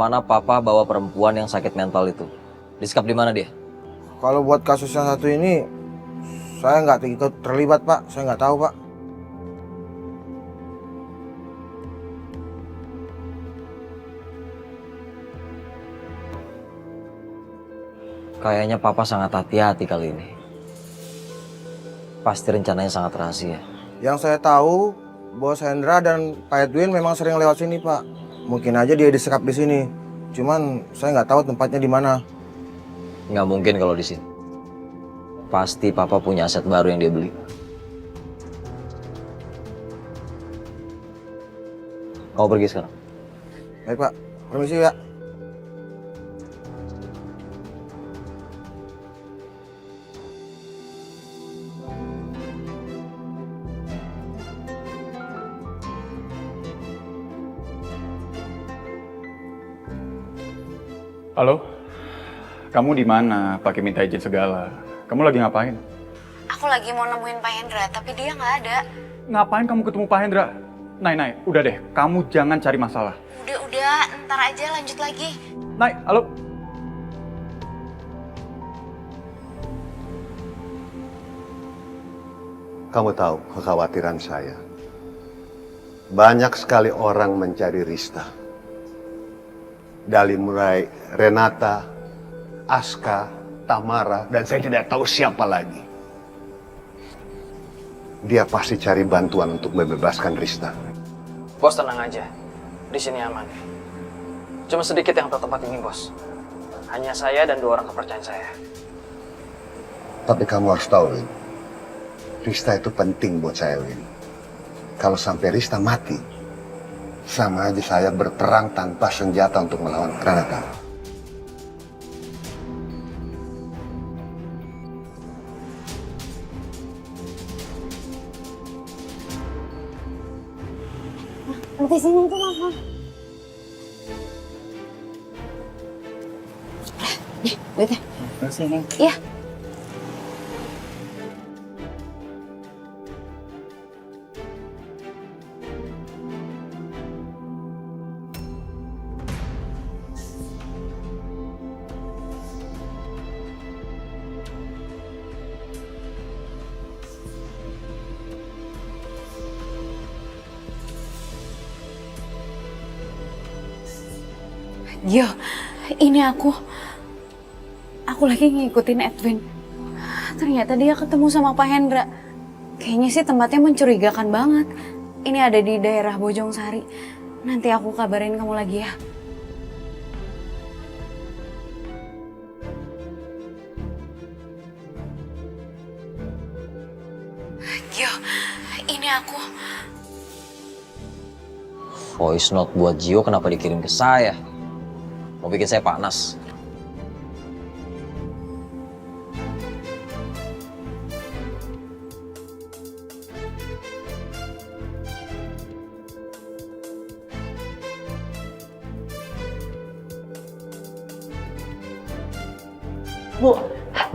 kemana papa bawa perempuan yang sakit mental itu? Disekap di mana dia? Kalau buat kasus yang satu ini, saya nggak ikut terlibat Pak. Saya nggak tahu Pak. Kayaknya papa sangat hati-hati kali ini. Pasti rencananya sangat rahasia. Yang saya tahu, Bos Hendra dan Pak Edwin memang sering lewat sini Pak. Mungkin aja dia disekap di sini. Cuman saya nggak tahu tempatnya di mana. Nggak mungkin kalau di sini. Pasti papa punya aset baru yang dia beli. Kamu pergi sekarang. Baik Pak, permisi ya. Halo, kamu di mana? Pakai minta izin segala. Kamu lagi ngapain? Aku lagi mau nemuin Pak Hendra, tapi dia nggak ada. Ngapain kamu ketemu Pak Hendra? Nay, udah deh, kamu jangan cari masalah. Udah, ntar aja lanjut lagi. Nay, halo. Kamu tahu kekhawatiran saya. Banyak sekali orang mencari Rista. Dari mulai Renata, Aska, Tamara, dan saya tidak tahu siapa lagi. Dia pasti cari bantuan untuk membebaskan Rista. Bos tenang aja, di sini aman. Cuma sedikit yang tahu tempat ini, bos. Hanya saya dan 2 orang kepercayaan saya. Tapi kamu harus tahu, Win. Rista itu penting buat saya, Win. Kalau sampai Rista mati, sama aja saya berperang tanpa senjata untuk melawan Renata. Nanti sini tuh Mama. Nih, duitnya. Sini. Iya. Yo, ini aku lagi ngikutin Edwin. Ternyata dia ketemu sama Pak Hendra. Kayaknya sih tempatnya mencurigakan banget. Ini ada di daerah Bojong Sari. Nanti aku kabarin kamu lagi ya. Yo, ini aku. Voice note buat Gio kenapa dikirim ke saya? Mau bikin saya panas. Bu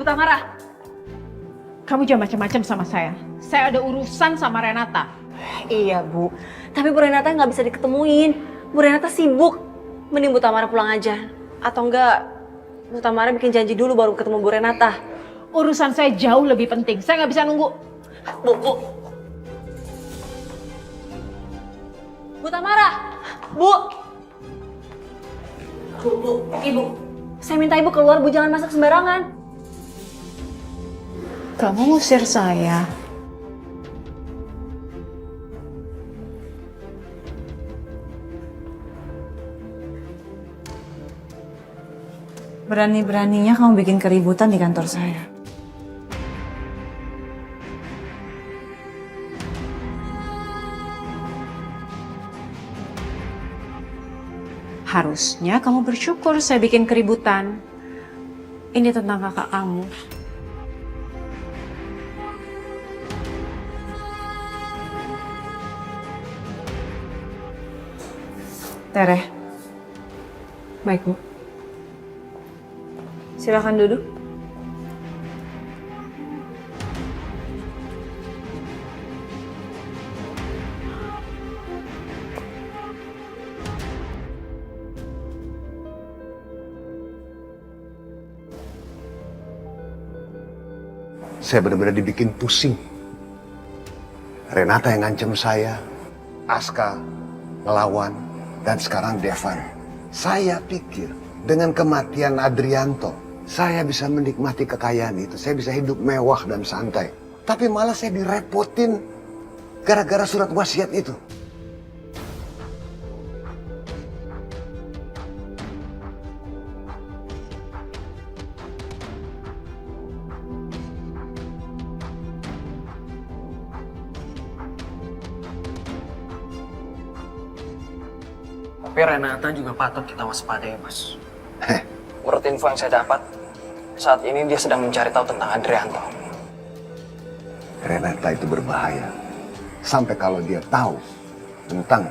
Tamara, kamu jangan macam-macam sama saya. Saya ada urusan sama Renata. Iya Bu, tapi Bu Renata nggak bisa diketemuin. Bu Renata sibuk. Mending Bu Tamara pulang aja. Atau enggak, Bu Tamara bikin janji dulu baru ketemu Bu Renata. Urusan saya jauh lebih penting. Saya nggak bisa nunggu. Bu Tamara! Bu! Ibu. Saya minta Ibu keluar, Bu. Jangan masak sembarangan. Kamu ngusir saya. Berani-beraninya kamu bikin keributan di kantor saya. Harusnya kamu bersyukur saya bikin keributan. Ini tentang kakak kamu. Tere. Baik, Bu. Silakan duduk. Saya benar-benar dibikin pusing. Renata yang ngancam saya, Aska ngelawan, dan sekarang Devan. Saya pikir dengan kematian Adrianto, saya bisa menikmati kekayaan itu. Saya bisa hidup mewah dan santai. Tapi malah saya direpotin gara-gara surat wasiat itu. Tapi Renata juga patut kita waspadai, Bos. Menurut info yang saya dapat, saat ini dia sedang mencari tahu tentang Adrianto. Renata itu berbahaya. Sampai kalau dia tahu tentang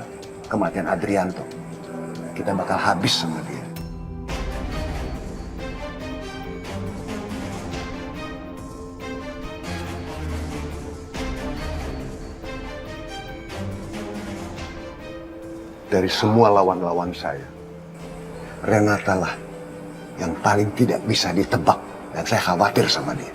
kematian Adrianto, kita bakal habis sama dia. Dari semua lawan-lawan saya, Renata lah yang paling tidak bisa ditebak, dan saya khawatir sama dia.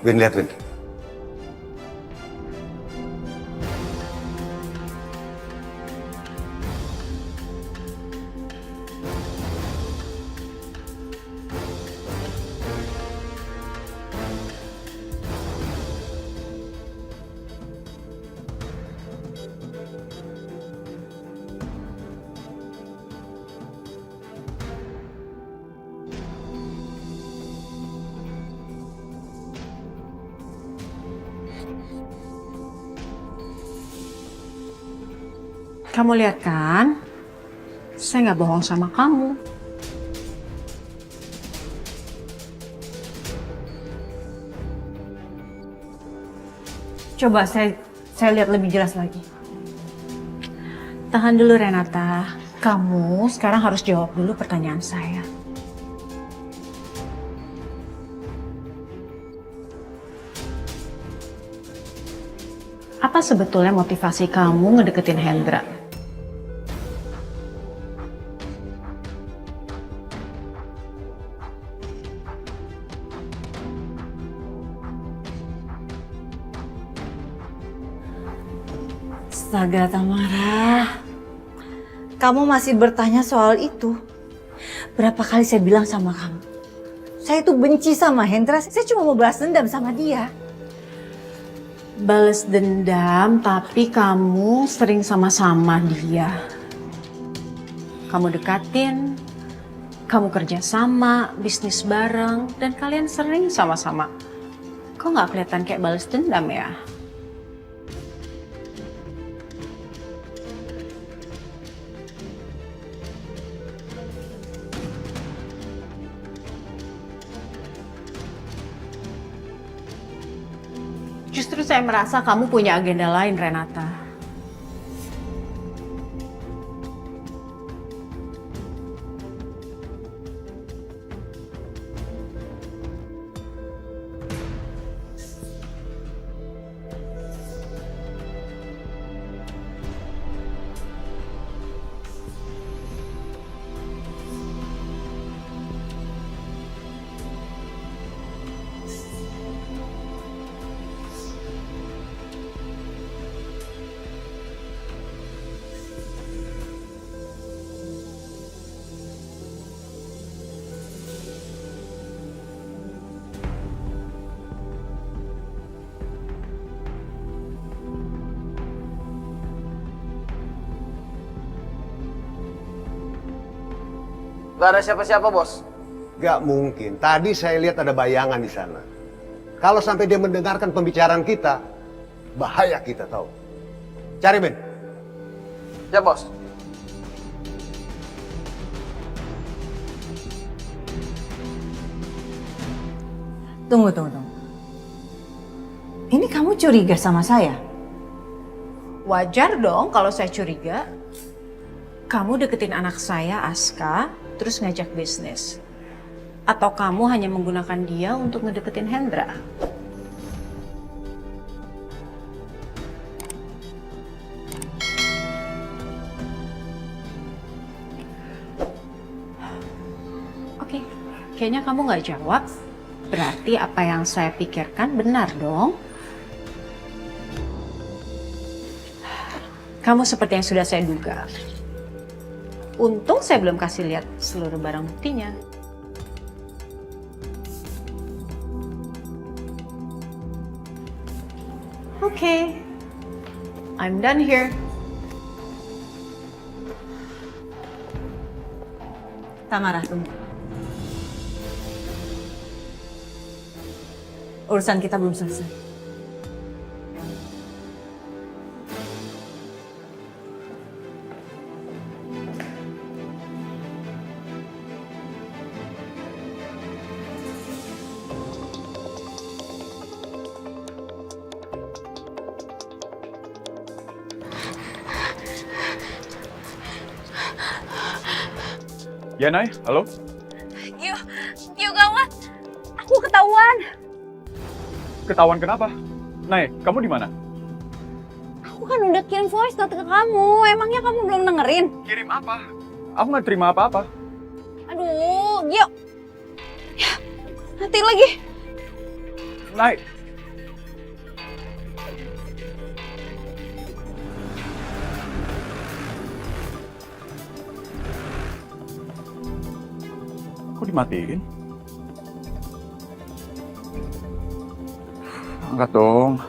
Win, lihat Win. Kamu lihat kan? Saya nggak bohong sama kamu. Coba saya lihat lebih jelas lagi. Tahan dulu Renata. Kamu sekarang harus jawab dulu pertanyaan saya. Apa sebetulnya motivasi kamu ngedeketin Hendra? Astaga, Tamara. Kamu masih bertanya soal itu? Berapa kali saya bilang sama kamu? Saya itu benci sama Hendra, saya cuma mau balas dendam sama dia. Balas dendam, tapi kamu sering sama-sama dia. Kamu dekatin, kamu kerja sama, bisnis bareng, dan kalian sering sama-sama. Kok nggak kelihatan kayak balas dendam ya? Justru saya merasa kamu punya agenda lain, Renata. Gak ada siapa-siapa, Bos. Gak mungkin. Tadi saya lihat ada bayangan di sana. Kalau sampai dia mendengarkan pembicaraan kita, bahaya kita tahu. Cari Ben. Ya, Bos. Tunggu. Ini kamu curiga sama saya? Wajar dong kalau saya curiga. Kamu deketin anak saya, Aska, terus ngajak bisnis. Atau kamu hanya menggunakan dia untuk ngedeketin Hendra? Oke, kayaknya kamu nggak jawab. Berarti apa yang saya pikirkan benar dong. Kamu seperti yang sudah saya duga. Untung saya belum kasih lihat seluruh barang buktinya. Oke, I'm done here. Tamara, tunggu. Urusan kita belum selesai. Ya, Nay, halo? Gio gawat. Aku ketahuan. Ketahuan kenapa? Nay, kamu di mana? Aku kan udah kirim voice note ke kamu. Emangnya kamu belum dengerin? Kirim apa? Aku nggak terima apa-apa. Aduh, Gio. Ya, mati lagi. Nay, kok dimatiin? Angkat dong.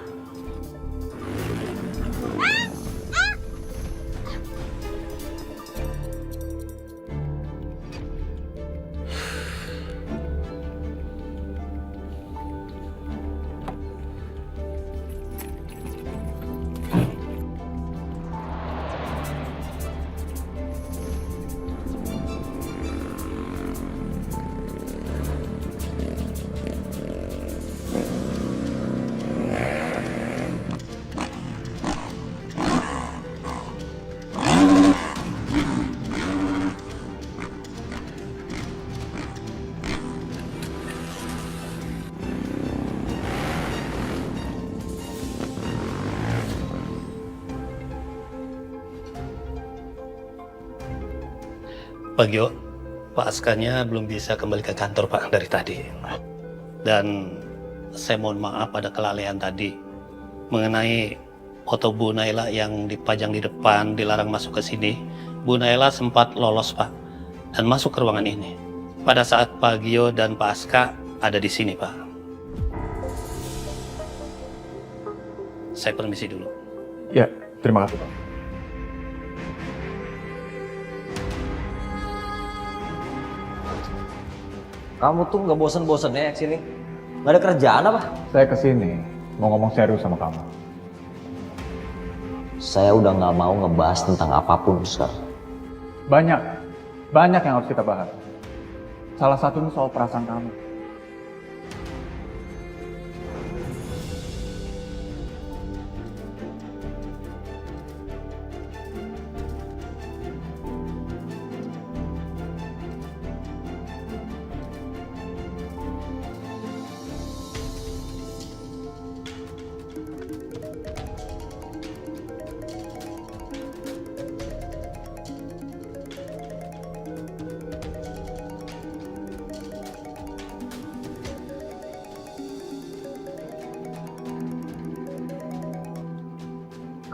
Pak Gio, Pak Askanya belum bisa kembali ke kantor Pak dari tadi. Dan saya mohon maaf ada kelalaian tadi mengenai foto Bu Naila yang dipajang di depan, dilarang masuk ke sini. Bu Naila sempat lolos Pak dan masuk ke ruangan ini pada saat Pak Gio dan Pak Aska ada di sini Pak. Saya permisi dulu. Ya, terima kasih, Pak. Kamu tuh nggak bosen-bosennya ke sini? Nggak ada kerjaan apa? Saya kesini mau ngomong serius sama kamu. Saya udah nggak mau ngebahas tentang apapun sekarang. Banyak yang harus kita bahas. Salah satunya soal perasaan kamu.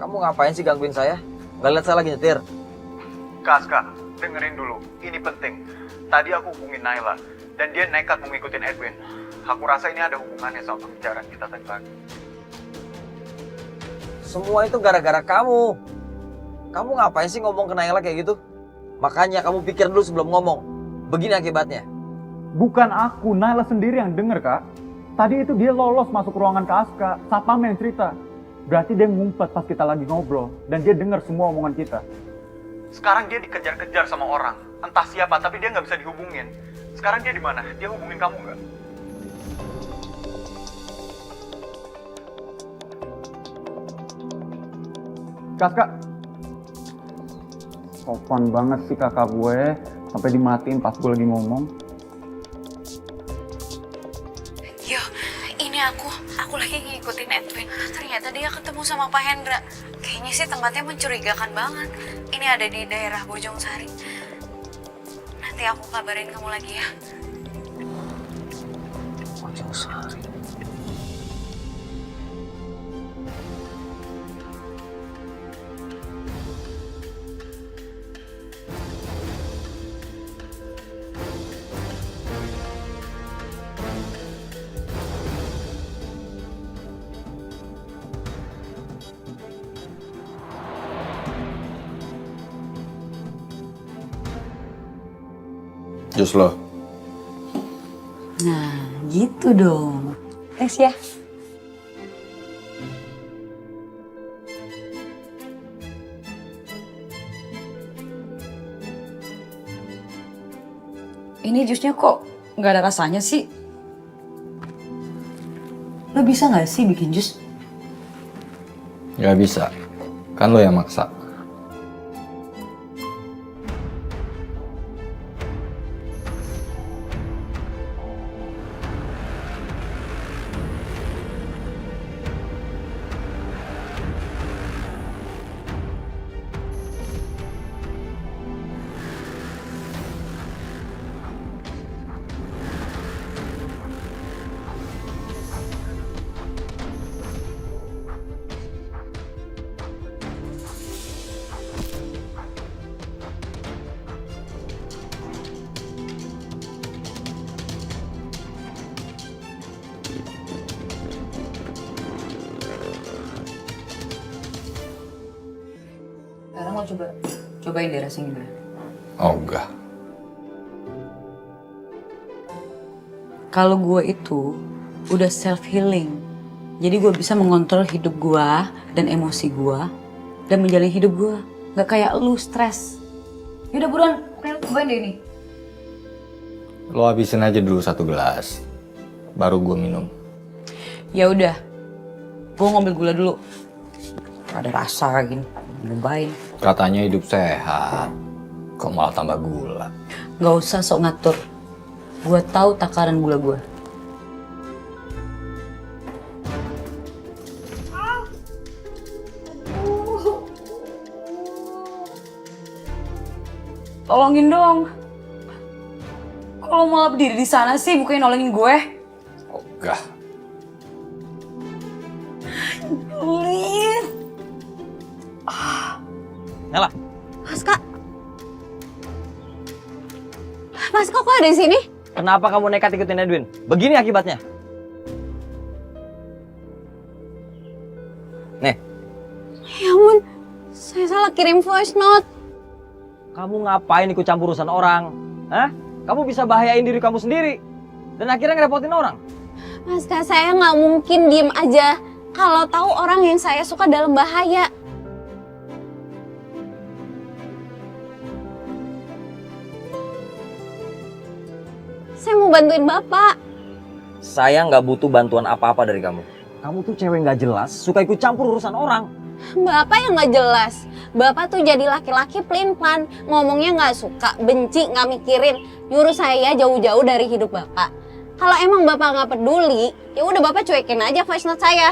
Kamu ngapain sih gangguin saya? Nggak lihat saya lagi nyetir? Kak, dengerin dulu. Ini penting. Tadi aku hubungin Naila dan dia nekat mau ngikutin Edwin. Aku rasa ini ada hubungannya sama pembicaraan kita tadi pagi. Semua itu gara-gara kamu. Kamu ngapain sih ngomong ke Naila kayak gitu? Makanya kamu pikir dulu sebelum ngomong. Begini akibatnya. Bukan aku, Naila sendiri yang denger, Kak. Tadi itu dia lolos masuk ruangan ke Aska, Sapam yang cerita. Berarti dia ngumpet pas kita lagi ngobrol, dan dia dengar semua omongan kita. Sekarang dia dikejar-kejar sama orang, entah siapa, tapi dia nggak bisa dihubungin. Sekarang dia di mana? Dia hubungin kamu nggak? Kak. Sopan banget sih kakak gue, sampai dimatiin pas gue lagi ngomong. Yo, ini aku lagi ngikutin Edwin. Ternyata dia ketemu sama Pak Hendra. Kayaknya sih tempatnya mencurigakan banget. Ini ada di daerah Bojong Sari. Nanti aku kabarin kamu lagi ya. Bojong Sari. Jus lo. Nah, gitu dong. Thanks ya. Ini jusnya kok nggak ada rasanya sih? Lo bisa nggak sih bikin jus? Gak bisa, kan lo yang maksa. Sekarang mau cobain deh rasanya gimana? Oh enggak. Kalau gue itu udah self healing, jadi gue bisa mengontrol hidup gue dan emosi gue dan menjalani hidup gue, nggak kayak lu stres. Yaudah buruan, cobain deh ini. Lo habisin aja dulu 1 gelas, baru gue minum. Ya udah, gue ngambil gula dulu. Ada rasa gini, nyobain. Katanya hidup sehat, kok malah tambah gula. Gak usah sok ngatur. Gue tahu takaran gula gue. Tolongin dong. Kalau malah berdiri di sana sih, bukannya nolongin gue. Oh enggak. Please. Nela, Mas Kak. Mas Kak kok ada di sini? kenapa kamu nekat ikutin Edwin? Begini akibatnya. Nih, Ya ampun, saya salah kirim voice note. kamu ngapain ikut campur urusan orang? Hah? Kamu bisa bahayain diri kamu sendiri. Dan akhirnya ngerepotin orang. Mas Kak, saya nggak mungkin diem aja kalau tahu orang yang saya suka dalam bahaya. Saya mau bantuin Bapak. Saya nggak butuh bantuan apa-apa dari kamu. Kamu tuh cewek nggak jelas, suka ikut campur urusan orang. Bapak yang nggak jelas. Bapak tuh jadi laki-laki pelin-pelan, ngomongnya nggak suka, benci, nggak mikirin, nyuruh saya jauh-jauh dari hidup Bapak. Kalau emang Bapak nggak peduli, ya udah Bapak cuekin aja voice note saya.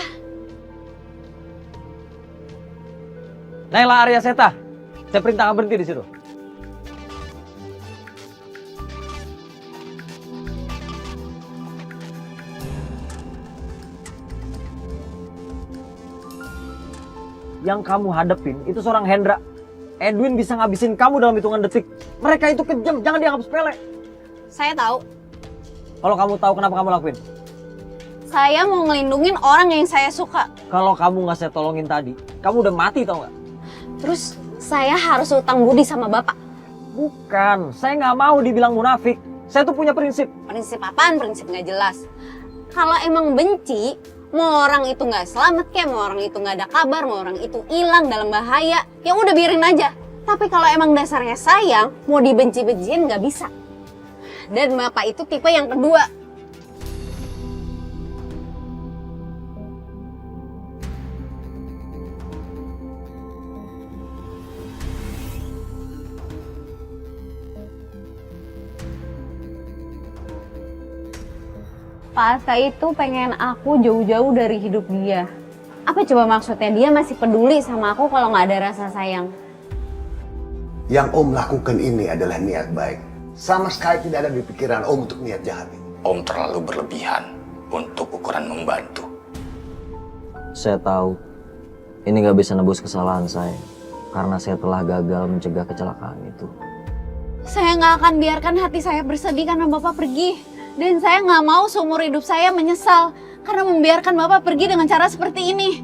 Naila Arya Seta, saya perintahkan berhenti di situ. Yang kamu hadepin itu seorang Hendra. Edwin bisa ngabisin kamu dalam hitungan detik. Mereka itu kejam, jangan dianggap sepele. Saya tahu. Kalau kamu tahu kenapa kamu lakuin? Saya mau ngelindungin orang yang saya suka. Kalau kamu nggak saya tolongin tadi, kamu udah mati tau nggak? Terus saya harus utang budi sama Bapak. Bukan, saya nggak mau dibilang munafik. Saya tuh punya prinsip. Prinsip apaan? Prinsip nggak jelas. Kalau emang benci, mau orang itu nggak selamat kayak, mau orang itu nggak ada kabar, mau orang itu hilang dalam bahaya, ya udah biarin aja. Tapi kalau emang dasarnya sayang, mau dibenci-benciin nggak bisa. Dan Bapak itu tipe yang kedua. Pak Aska itu pengen aku jauh-jauh dari hidup dia. Apa coba maksudnya? Dia masih peduli sama aku kalau nggak ada rasa sayang. Yang Om lakukan ini adalah niat baik. Sama sekali tidak ada di pikiran Om untuk niat jahat ini. Om terlalu berlebihan untuk ukuran membantu. Saya tahu ini nggak bisa nebus kesalahan saya karena saya telah gagal mencegah kecelakaan itu. Saya nggak akan biarkan hati saya bersedih karena Bapak pergi. Dan saya nggak mau seumur hidup saya menyesal karena membiarkan Bapak pergi dengan cara seperti ini.